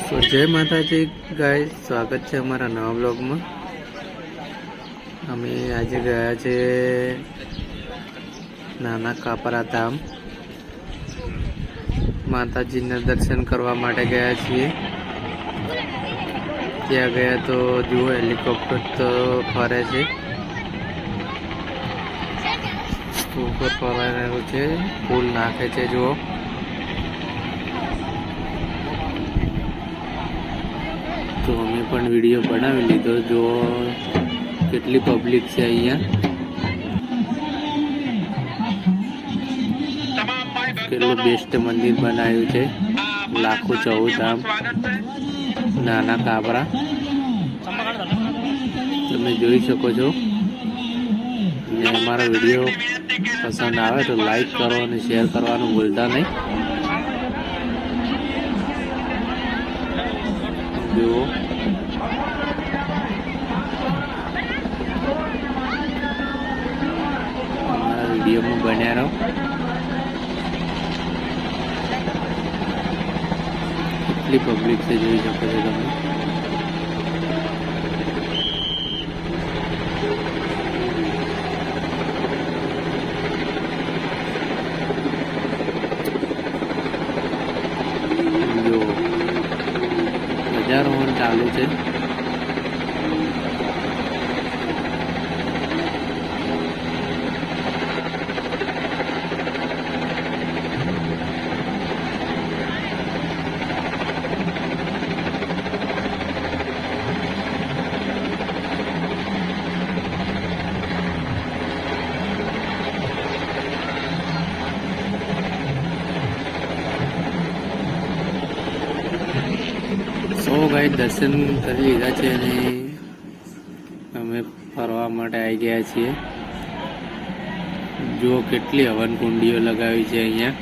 તો જય માતાજી ગાઈસ, સ્વાગત છે અમારા નવા બ્લોગમાં। અમે આજે ગયા છે નાના કાપરા ધામ, માતાજીના દર્શન કરવા માટે ગયા છીએ। ત્યાં ગયા તો જુઓ હેલિકોપ્ટર તો ફરે છે, ઉપર ફરવાનું છે, ફૂલ નાખે છે જુઓ। તો અમે પણ વિડીયો બનાવી લીધો, જો કેટલી પબ્લિક છે અહીંયા। કેટલું બેસ્ટ મંદિર બનાવ્યું છે, લાખો 14 ધામ નાના કાપરા તમે જોઈ શકો છો। અને અમારો વિડીયો પસંદ આવે તો લાઈક કરો અને શેર કરવાનું ભૂલતા નહીં। જુઓ અમારા વિડીયોમાં બન્યા રહો। કેટલી પબ્લિક છે જોઈ શકો છો તમે। જો ધ્વજારોહણ ચાલુ છે। ગાઈ દર્શન કરી લીધા છે અને અમે ફરવા માટે આવી ગયા છીએ। જુઓ કેટલી હવન કુંડીઓ લગાવી છે અહીંયા।